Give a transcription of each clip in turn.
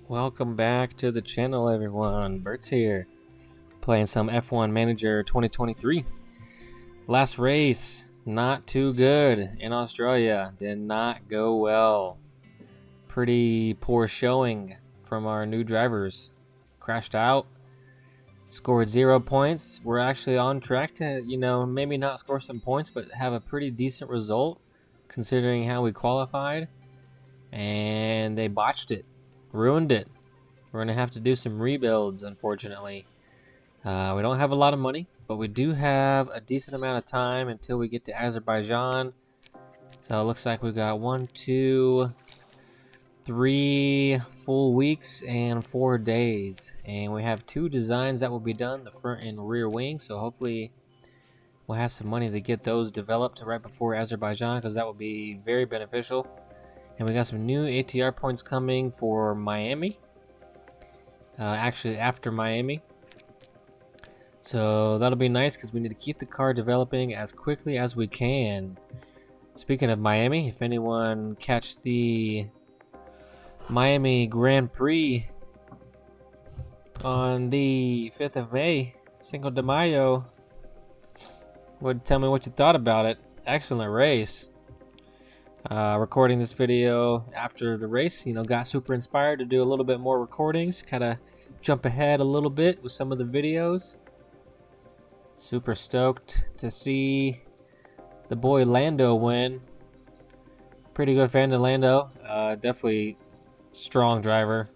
Welcome back to the channel, everyone. Burt's here, playing some F1 Manager 2023. Last race, not too good in Australia. Did not go well. Pretty poor showing from our new drivers. Crashed out, scored 0 points. We're actually on track to, maybe not score some points, but have a pretty decent result considering how we qualified. And they botched it. Ruined it. We're going to have to do some rebuilds, unfortunately. We don't have a lot of money, but we do have a decent amount of time until we get to Azerbaijan. So it looks like we've got 1, 2, 3 full weeks and 4 days. And we have 2 designs that will be done, the front and rear wing. So hopefully we'll have some money to get those developed right before Azerbaijan, because that will be very beneficial. And we got some new ATR points coming for Miami. Actually, after Miami. So that'll be nice because we need to keep the car developing as quickly as we can. Speaking of Miami, if anyone catch the Miami Grand Prix on the 5th of May, Cinco de Mayo, would tell me what you thought about it. Excellent race. Recording this video after the race, got super inspired to do a little bit more recordings, kind of jump ahead a little bit with some of the videos. Super stoked to see the boy Lando win. Pretty good fan of Lando. Definitely strong driver.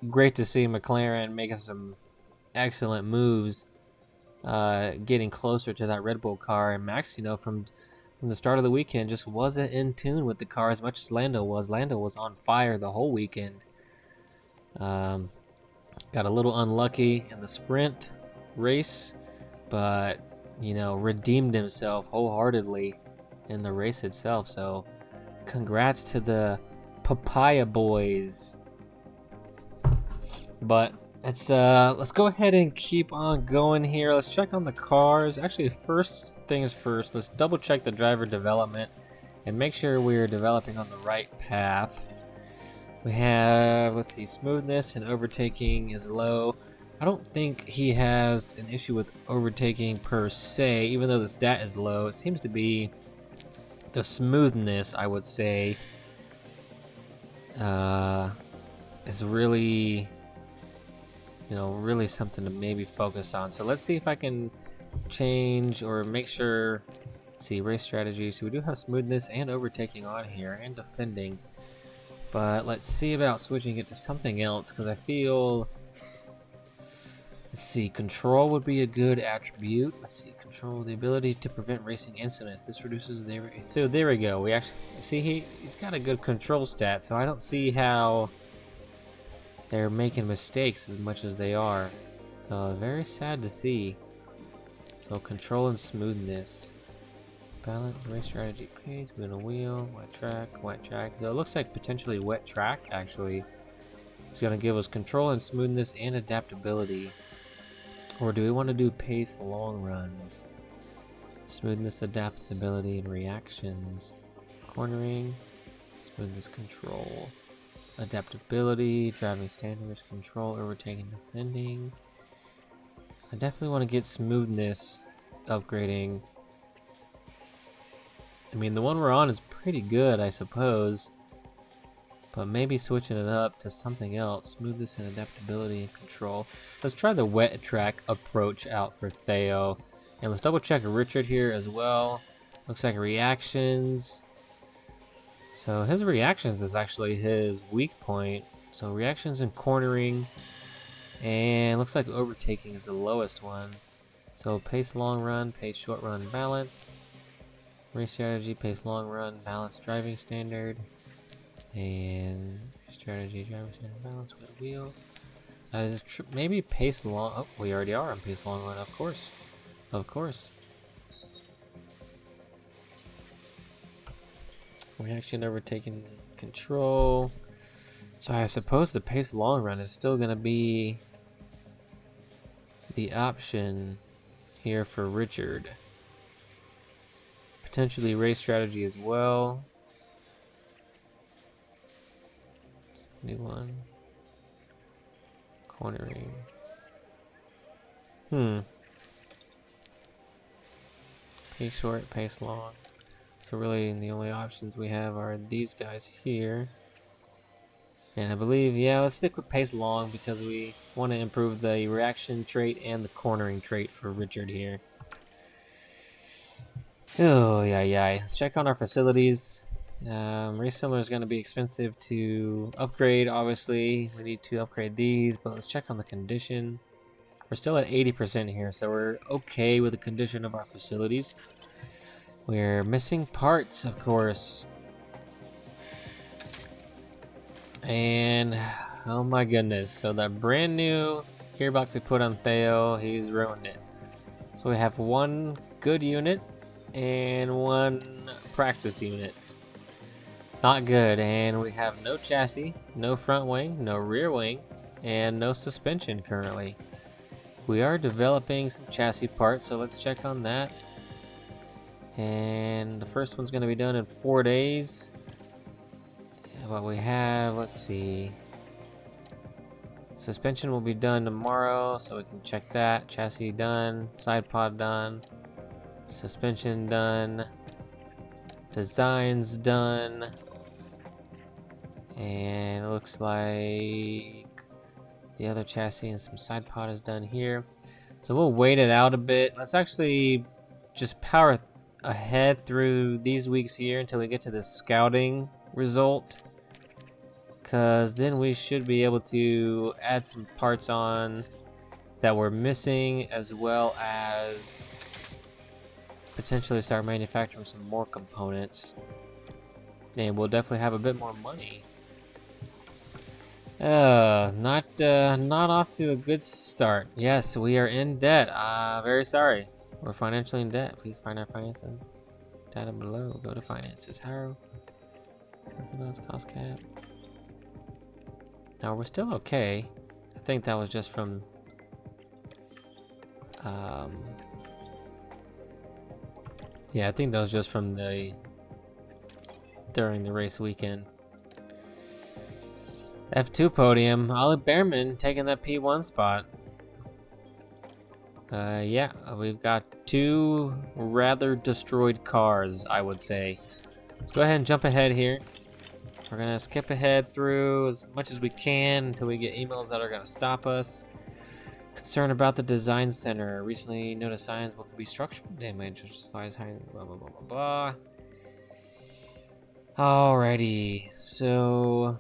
Great to see McLaren making some excellent moves, getting closer to that Red Bull car. And Max, from the start of the weekend, just wasn't in tune with the car as much as Lando was. Lando was on fire the whole weekend. Got a little unlucky in the sprint race, but redeemed himself wholeheartedly in the race itself. So congrats to the Papaya boys. But let's go ahead and keep on going here. Let's check on the cars. Actually, first things first, let's double check the driver development and make sure we're developing on the right path. We have, let's see, smoothness and overtaking is low. I don't think he has an issue with overtaking per se, even though the stat is low. It seems to be the smoothness, I would say, is really, really something to maybe focus on. So let's see if I can change or make sure. Let's see, race strategy. So we do have smoothness and overtaking on here and defending. But let's see about switching it to something else, because I feel, let's see, control would be a good attribute. Let's see, control, the ability to prevent racing incidents. This reduces the, so there we go. We actually see he's got a good control stat, so I don't see how they're making mistakes as much as they are. So very sad to see. So control and smoothness. Balance, race strategy, pace, wheel to wheel, wet track. So it looks like potentially wet track actually is going to give us control and smoothness and adaptability. Or do we want to do pace, long runs? Smoothness, adaptability, and reactions. Cornering, smoothness, control. Adaptability, driving standards, control, overtaking, defending. I definitely want to get smoothness upgrading. I mean, the one we're on is pretty good, I suppose. But maybe switching it up to something else. Smoothness and adaptability and control. Let's try the wet track approach out for Theo. And let's double check Richard here as well. Looks like reactions. So his reactions is actually his weak point. So reactions and cornering. And looks like overtaking is the lowest one. So pace long run, pace short run balanced. Race strategy, pace long run, balanced driving standard. And strategy, driving standard, balance with wheel. Maybe pace long. Oh, we already are on pace long run, of course. Of course. Reaction, overtaking, control. So I suppose the pace long run is still going to be the option here for Richard. Potentially race strategy as well. New one. Cornering. Pace short, pace long. So really the only options we have are these guys here. And I believe, yeah, let's stick with pace long because we want to improve the reaction trait and the cornering trait for Richard here. Oh, yeah. Let's check on our facilities. Race Similar is going to be expensive to upgrade, obviously. We need to upgrade these, but let's check on the condition. We're still at 80% here, so we're okay with the condition of our facilities. We're missing parts, of course. And, oh my goodness. So that brand new gearbox we put on Theo, he's ruined it. So we have one good unit and one practice unit. Not good. And we have no chassis, no front wing, no rear wing, and no suspension currently. We are developing some chassis parts, so let's check on that. And the first one's going to be done in 4 days. What we have, let's see. Suspension will be done tomorrow, so we can check that. Chassis done, side pod done, suspension done, designs done, and it looks like the other chassis and some side pod is done here. So we'll wait it out a bit. Let's actually just power ahead through these weeks here until we get to the scouting result, because then we should be able to add some parts on that we're missing, as well as potentially start manufacturing some more components, and we'll definitely have a bit more money. Not off to a good start. Yes, we are in debt. Very sorry. We're financially in debt. Please find our finances. Data below. Go to finances. How? Nothing else. Cost cap. No, we're still okay. I think that was just from yeah, I think that was just from during the race weekend. F2 podium. Ollie Behrman taking that P1 spot. Yeah, we've got 2 rather destroyed cars, I would say. Let's go ahead and jump ahead here. We're gonna skip ahead through as much as we can until we get emails that are gonna stop us. Concern about the design center. Recently noticed signs what could be structural damage, which is why it's hiding, blah blah blah blah blah. Alrighty, so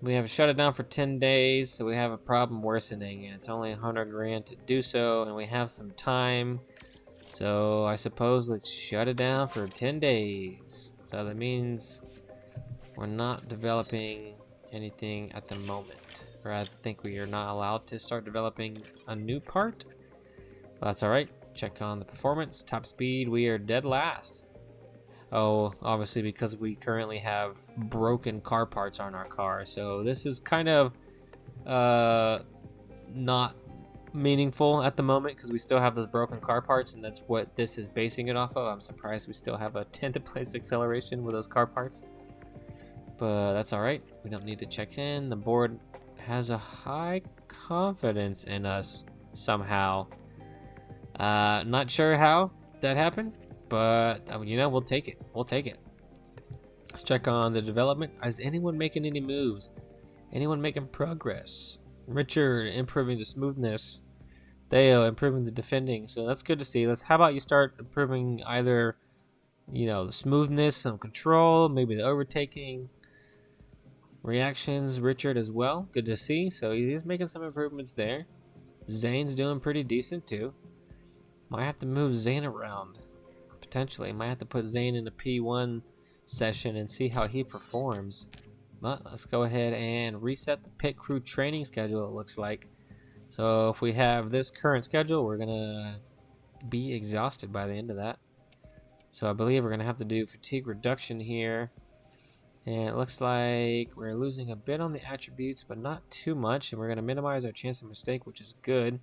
we have shut it down for 10 days, so we have a problem worsening, and it's only 100 grand to do so, and we have some time. So I suppose let's shut it down for 10 days. So that means we're not developing anything at the moment. Or I think we are not allowed to start developing a new part. Well, that's alright. Check on the performance. Top speed, we are dead last. Oh, obviously because we currently have broken car parts on our car. So this is kind of not meaningful at the moment because we still have those broken car parts, and that's what this is basing it off of. I'm surprised we still have a 10th place acceleration with those car parts. But that's alright. We don't need to check in. The board has a high confidence in us somehow. Not sure how that happened, but you know, we'll take it. We'll take it. Let's check on the development. Is anyone making any moves? Anyone making progress? Richard improving the smoothness. Theo improving the defending. So that's good to see. How about you start improving either, you know, the smoothness, some control, maybe the overtaking, reactions. Richard as well. Good to see. So he's making some improvements there. Zane's doing pretty decent too. Might have to move Zane around. Potentially. Might have to put Zane in a P1 session and see how he performs. But let's go ahead and reset the pit crew training schedule, it looks like. So if we have this current schedule, we're going to be exhausted by the end of that. So I believe we're going to have to do fatigue reduction here. And it looks like we're losing a bit on the attributes, but not too much. And we're going to minimize our chance of mistake, which is good.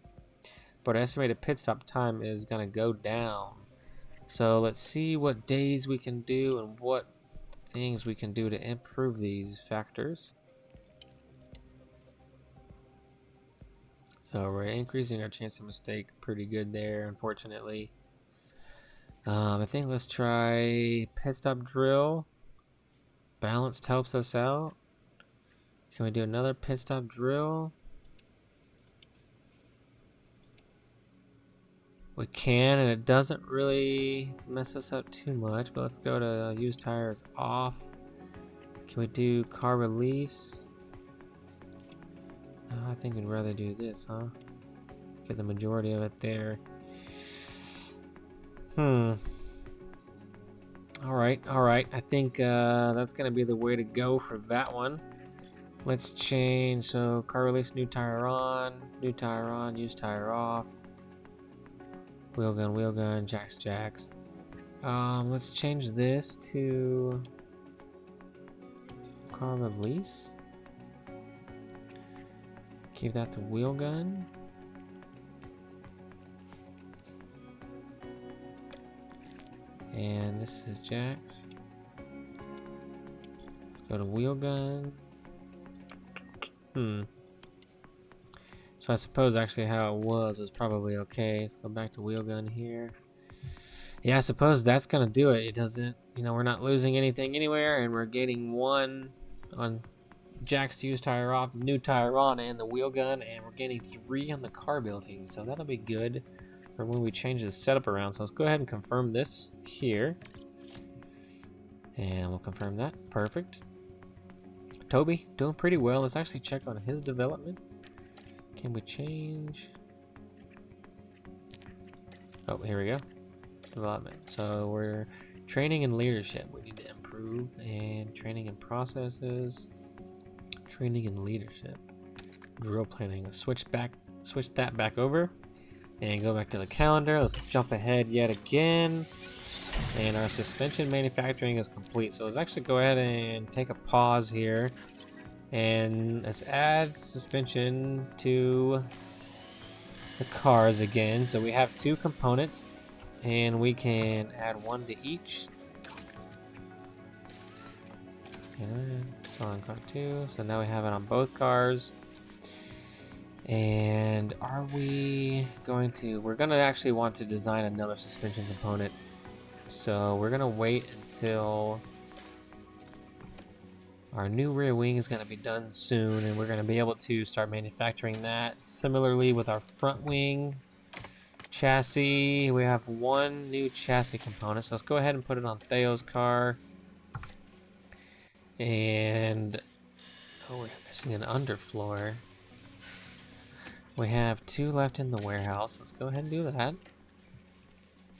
But our estimated pit stop time is going to go down. So let's see what days we can do and what things we can do to improve these factors. So we're increasing our chance of mistake pretty good there, unfortunately. I think let's try pit stop drill. Balanced helps us out. Can we do another pit stop drill? We can, and it doesn't really mess us up too much, but let's go to use tires off. Can we do car release? I think we'd rather do this, huh? Get the majority of it there. Alright. I think that's gonna be the way to go for that one. Let's change. So car release, new tire on, use tire off. Wheel gun, jacks. Let's change this to car release. Keep that to wheel gun. And this is jacks. Let's go to wheel gun. So I suppose actually how it was probably okay. Let's go back to wheel gun here. Yeah, I suppose that's gonna do it. It doesn't, we're not losing anything anywhere, and we're gaining 1 on jacks to use tire off, new tire on, and the wheel gun, and we're gaining 3 on the car building. So that'll be good for when we change the setup around. So let's go ahead and confirm this here. And we'll confirm that. Perfect. Toby, doing pretty well. Let's actually check on his development. Can we change? Oh, here we go. Development. So we're training and leadership. We need to improve, and training and processes. Training and leadership. Drill planning. Let's switch that back over. And go back to the calendar. Let's jump ahead yet again. And our suspension manufacturing is complete. So let's actually go ahead and take a pause here. And let's add suspension to the cars again. So we have 2 components. And we can add 1 to each. And it's on car 2. So now we have it on both cars. And we're gonna actually want to design another suspension component. So we're gonna wait until our new rear wing is gonna be done soon, and we're gonna be able to start manufacturing that. Similarly with our front wing chassis, we have 1 new chassis component. So let's go ahead and put it on Theo's car. And we're missing an underfloor. We have 2 left in the warehouse. Let's go ahead and do that.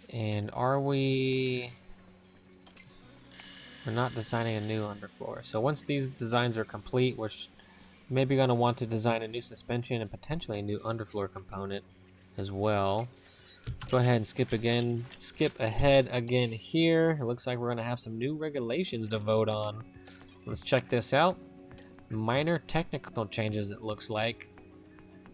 And we're not designing a new underfloor. So once these designs are complete, we're maybe going to want to design a new suspension and potentially a new underfloor component as well. Let's go ahead and skip ahead again here. It looks like we're going to have some new regulations to vote on. Let's check this out. Minor technical changes, it looks like.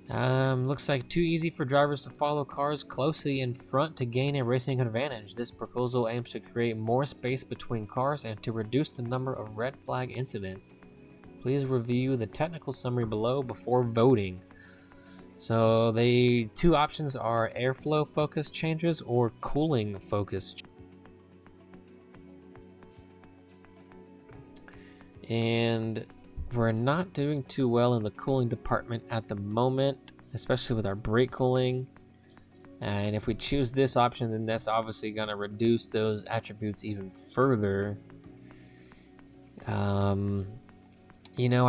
Looks like too easy for drivers to follow cars closely in front to gain a racing advantage. This proposal aims to create more space between cars and to reduce the number of red flag incidents. Please review the technical summary below before voting. So the 2 options are airflow focus changes or cooling focus. And we're not doing too well in the cooling department at the moment, especially with our brake cooling. And if we choose this option, then that's obviously going to reduce those attributes even further. I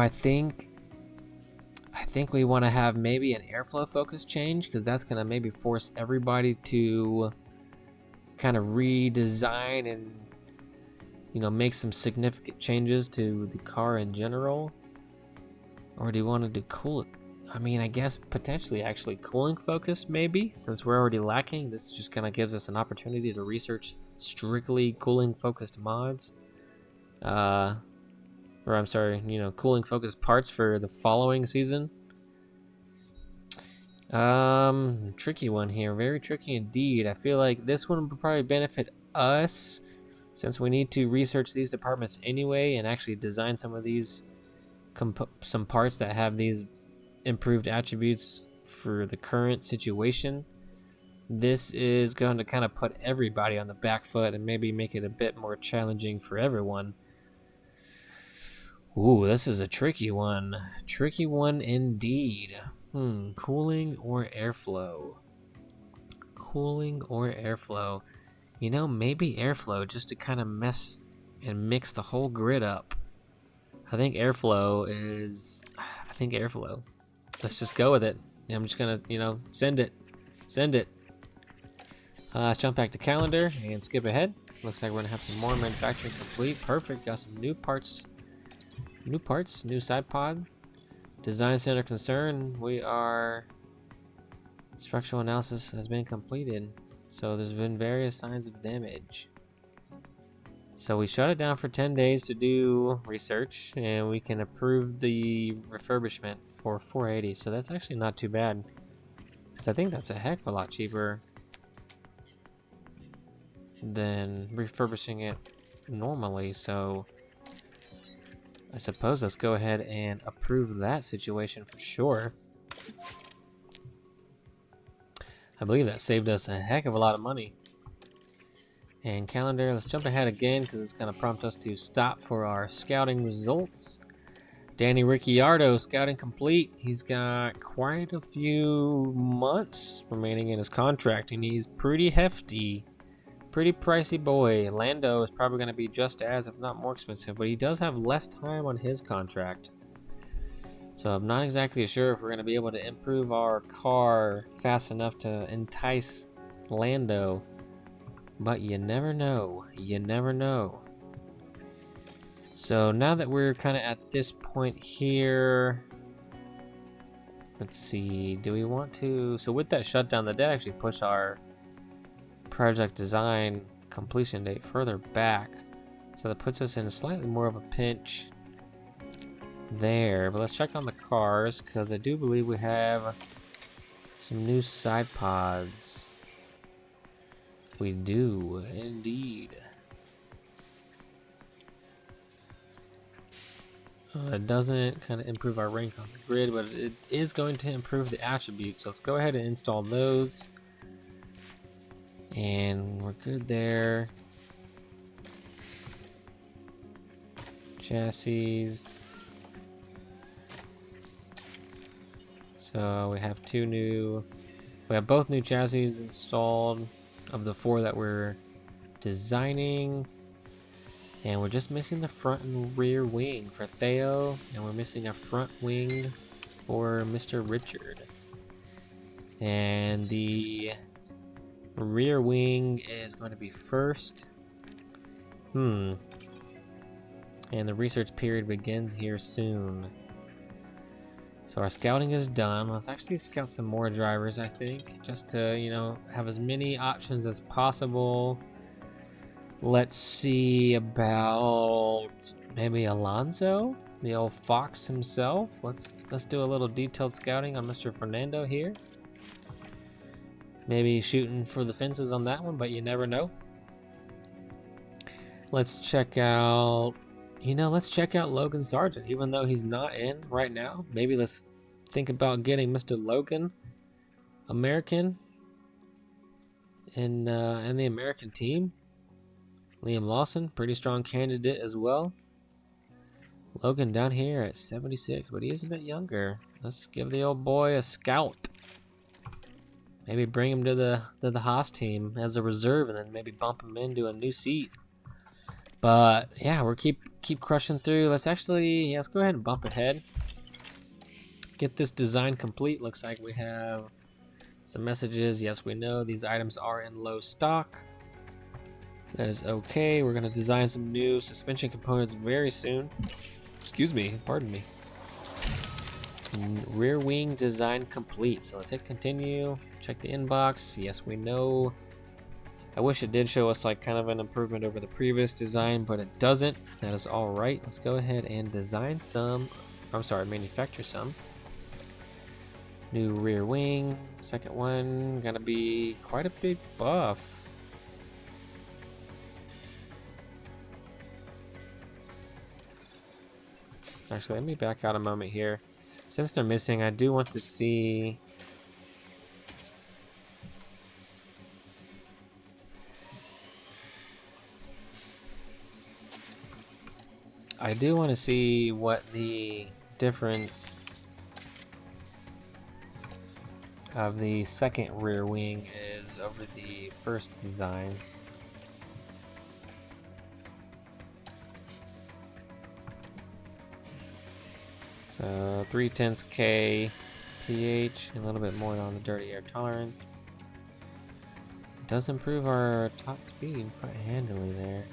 think we want to have maybe an airflow focus change, because that's going to maybe force everybody to kind of redesign and make some significant changes to the car in general. Or do you want to do cool? I mean, I guess potentially actually cooling focus maybe, since we're already lacking. This just kind of gives us an opportunity to research strictly cooling focused mods. Cooling focused parts for the following season. Tricky one here, very tricky indeed. I feel like this one would probably benefit us, since we need to research these departments anyway and actually design some of these some parts that have these improved attributes for the current situation. This is going to kind of put everybody on the back foot and maybe make it a bit more challenging for everyone. Ooh, this is a tricky one. Tricky one indeed. Cooling or airflow? Cooling or airflow? You know, maybe airflow, just to kind of mess and mix the whole grid up. I think airflow. Let's just go with it. I'm just gonna, send it. Let's jump back to calendar and skip ahead. Looks like we're gonna have some more manufacturing complete. Perfect. Got some new parts. New side pod. Design center concern. Structural analysis has been completed. So there's been various signs of damage. So we shut it down for 10 days to do research, and we can approve the refurbishment for 480. So that's actually not too bad, because I think that's a heck of a lot cheaper than refurbishing it normally. So I suppose let's go ahead and approve that situation for sure. I believe that saved us a heck of a lot of money. And calendar, let's jump ahead again because it's going to prompt us to stop for our scouting results. Danny Ricciardo, scouting complete. He's got quite a few months remaining in his contract, and he's pretty hefty. Pretty pricey boy. Lando is probably going to be just as, if not more expensive, but he does have less time on his contract. So I'm not exactly sure if we're going to be able to improve our car fast enough to entice Lando. But you never know. You never know. So now that we're kind of at this point here, let's see. Do we want to? So with that shutdown, that did actually push our project design completion date further back. So that puts us in slightly more of a pinch there. But let's check on the cars, because I do believe we have some new side pods. We do, indeed. It doesn't kind of improve our rank on the grid, but it is going to improve the attributes. So let's go ahead and install those. And we're good there. Chassis. So we have we have both new chassis installed of the 4 that we're designing. And we're just missing the front and rear wing for Theo, and we're missing a front wing for Mr. Richard. And the rear wing is going to be first. And the research period begins here soon. So our scouting is done. Let's actually scout some more drivers, I think, just to, have as many options as possible. Let's see about maybe Alonso, the old Fox himself. Let's do a little detailed scouting on Mr. Fernando here. Maybe shooting for the fences on that one, but you never know. Let's check out Logan Sargent, even though he's not in right now. Maybe let's think about getting Mr. Logan American in the American team. Liam Lawson, pretty strong candidate as well. Logan down here at 76, but he is a bit younger. Let's give the old boy a scout. Maybe bring him to the Haas team as a reserve, and then maybe bump him into a new seat. But yeah, we're keep crushing through. Let's go ahead and bump ahead. Get this design complete. Looks like we have some messages. Yes, we know these items are in low stock. That is okay. We're gonna design some new suspension components very soon. Excuse me, pardon me. Rear wing design complete. So let's hit continue. Check the inbox. Yes, we know. I wish it did show us like kind of an improvement over the previous design, but it doesn't. That is all right. Let's go ahead and manufacture some. New rear wing. Second one, gonna be quite a big buff. Actually, let me back out a moment here. Since they're missing, I do want to see I do want to see what the difference of the second rear wing is over the first design. So 3/10 K pH, a little bit more on the dirty air tolerance. It does improve our top speed quite handily there.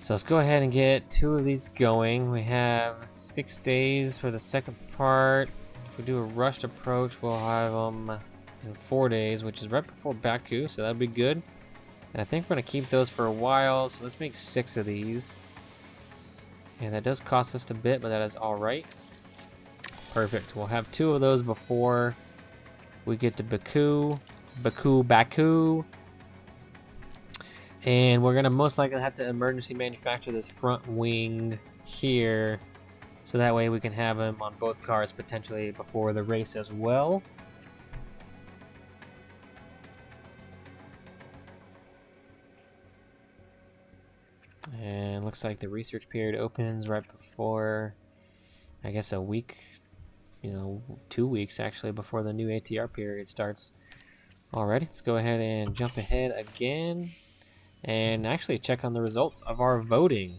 So let's go ahead and get 2 of these going. We have 6 days for the second part. If we do a rushed approach, we'll have them in 4 days, which is right before Baku, so that'll be good. And I think we're gonna keep those for a while, so let's make 6 of these. And that does cost us a bit, but that is all right. Perfect. We'll have 2 of those before we get to Baku. And we're gonna most likely have to emergency manufacture this front wing here, so that way we can have them on both cars potentially before the race as well. And looks like the research period opens right before, I guess, a week, 2 weeks actually before the new ATR period starts. Alrighty, let's go ahead and jump ahead again and actually check on the results of our voting.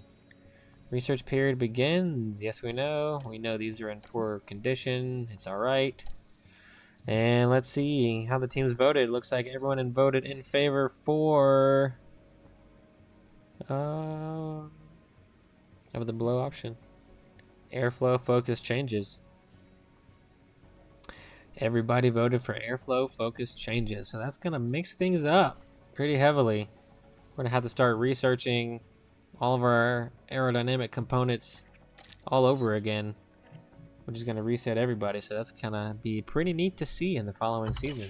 Research period begins. Yes, we know these are in poor condition. It's alright. And let's see how the teams voted. Looks like everyone voted in favor for of the below option. Airflow focus changes. Everybody voted for airflow focus changes. So that's gonna mix things up pretty heavily. We're gonna have to start researching all of our aerodynamic components all over again, which is gonna reset everybody. So that's gonna be pretty neat to see in the following season.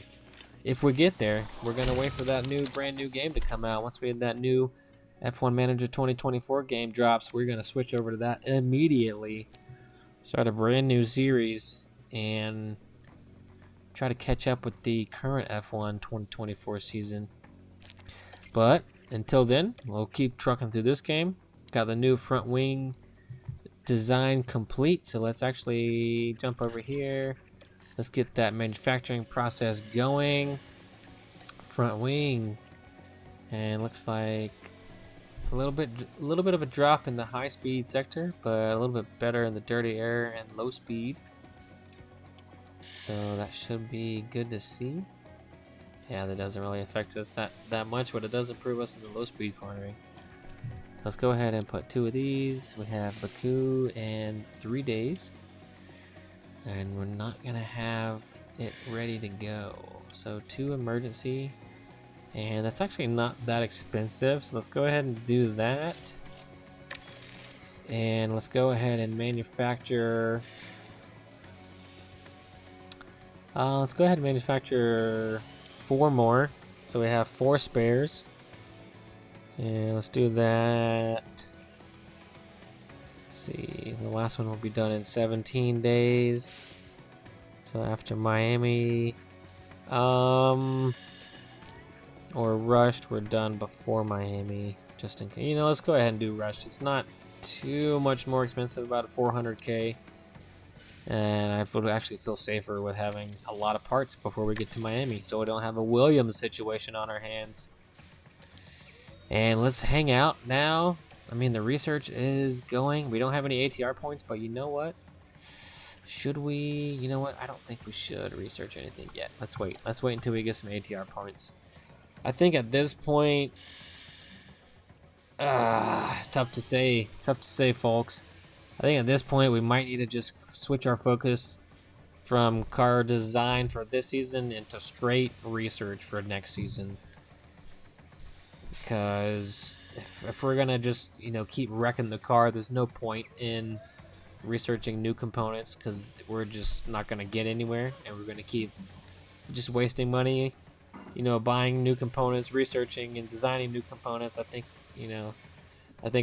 If we get there, we're gonna wait for that brand new game to come out. Once we have that new F1 Manager 2024 game drops, we're gonna switch over to that immediately, start a brand new series, and try to catch up with the current F1 2024 season. But until then, we'll keep trucking through this game. Got the new front wing design complete, so let's actually jump over here. Let's get that manufacturing process going. Front wing, and looks like a little bit of a drop in the high speed sector, but a little bit better in the dirty air and low speed. So that should be good to see. Yeah, that doesn't really affect us that much, but it does improve us in the low speed cornering. So let's go ahead and put 2 of these. We have Baku and 3 days. And we're not gonna have it ready to go. So 2 emergency. And that's actually not that expensive. So let's go ahead and do that. And let's go ahead and manufacture. Let's go ahead and manufacture 4 more. So we have 4 spares. And let's do that. Let's see, the last one will be done in 17 days. So after Miami, or rushed, we're done before Miami. Just in case, let's go ahead and do rushed. It's not too much more expensive, about 400K. And I would actually feel safer with having a lot of parts before we get to Miami, so we don't have a Williams situation on our hands. And let's hang out now. I mean, the research is going. We don't have any ATR points, but you know what? Should we? You know what? I don't think we should research anything yet. Let's wait. Let's wait until we get some ATR points. I think at this point, tough to say, folks. I think at this point we might need to just switch our focus from car design for this season into straight research for next season. Because if we're gonna just keep wrecking the car, there's no point in researching new components, because we're just not gonna get anywhere, and we're gonna keep just wasting money, buying new components, researching and designing new components. I think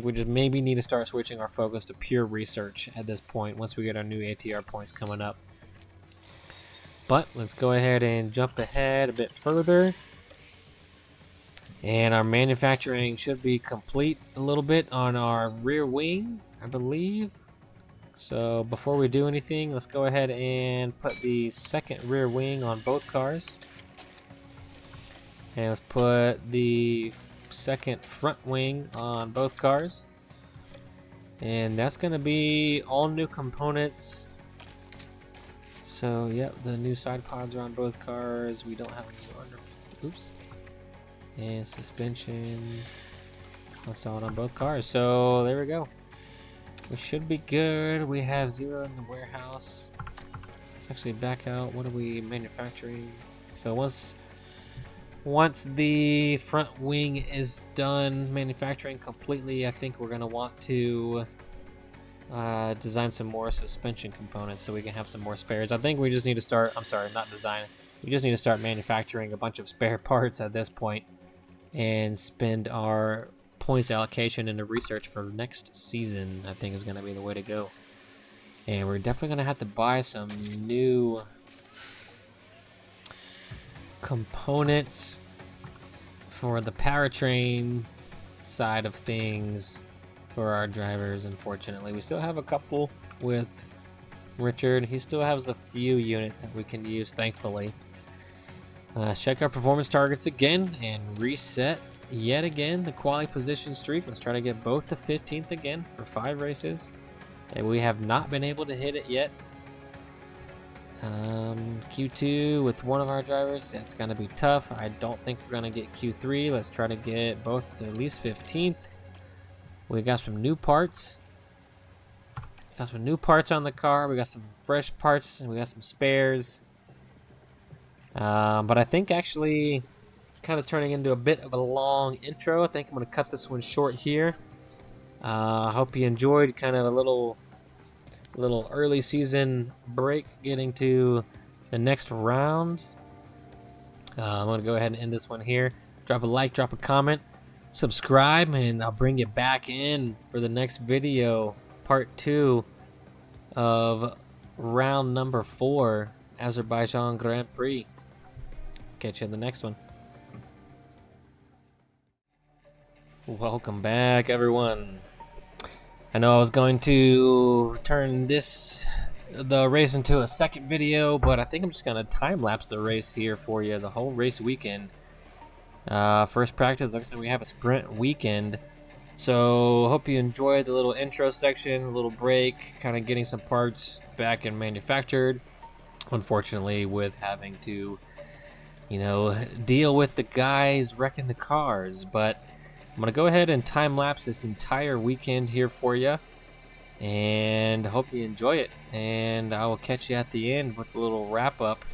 we just maybe need to start switching our focus to pure research at this point once we get our new ATR points coming up. But let's go ahead and jump ahead a bit further. And our manufacturing should be complete a little bit on our rear wing, I believe. So before we do anything, let's go ahead and put the second rear wing on both cars. And let's put the second front wing on both cars. And that's gonna be all new components. So yep, the new side pods are on both cars. We don't have any under, oops. And suspension installed on both cars. So there we go. We should be good. We have 0 in the warehouse. Let's actually back out. What are we manufacturing? So once the front wing is done manufacturing completely, I think we're gonna want to design some more suspension components so we can have some more spares. I think we just need to start, I'm sorry, not design. We just need to start manufacturing a bunch of spare parts at this point and spend our points allocation into research for next season. I think is going to be the way to go. And we're definitely going to have to buy some new components for the powertrain side of things for our drivers. Unfortunately, we still have a couple with Richard. He still has a few units that we can use, thankfully. Let's check our performance targets again and reset yet again the quality position streak. Let's try to get both to 15th again for 5 races. And we have not been able to hit it yet. Q2 with one of our drivers, that's going to be tough. I don't think we're going to get Q3. Let's try to get both to at least 15th. We got some new parts. Got some new parts on the car. We got some fresh parts and we got some spares. But I think actually kind of turning into a bit of a long intro. I think I'm going to cut this one short here. I hope you enjoyed kind of a little early season break getting to the next round. I'm going to go ahead and end this one here. Drop a like, drop a comment, subscribe, and I'll bring you back in for the next video, part 2 of round number 4, Azerbaijan Grand Prix. Catch you in the next one. Welcome back, everyone. I know I was going to turn the race into a second video, but I think I'm just going to time-lapse the race here for you, the whole race weekend. First practice, like I said, we have a sprint weekend. So hope you enjoyed the little intro section, a little break, kind of getting some parts back and manufactured. Unfortunately, with having to, deal with the guys wrecking the cars, but I'm going to go ahead and time-lapse this entire weekend here for you, and hope you enjoy it, and I will catch you at the end with a little wrap-up.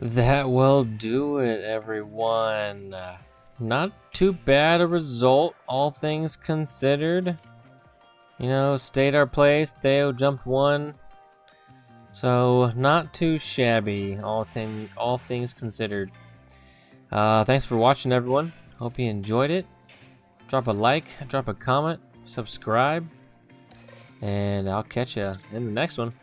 That will do it, everyone. Not too bad a result, all things considered. You know, stayed our place. Theo jumped one. So, not too shabby, all things considered. Thanks for watching, everyone. Hope you enjoyed it. Drop a like, drop a comment, subscribe, and I'll catch you in the next one.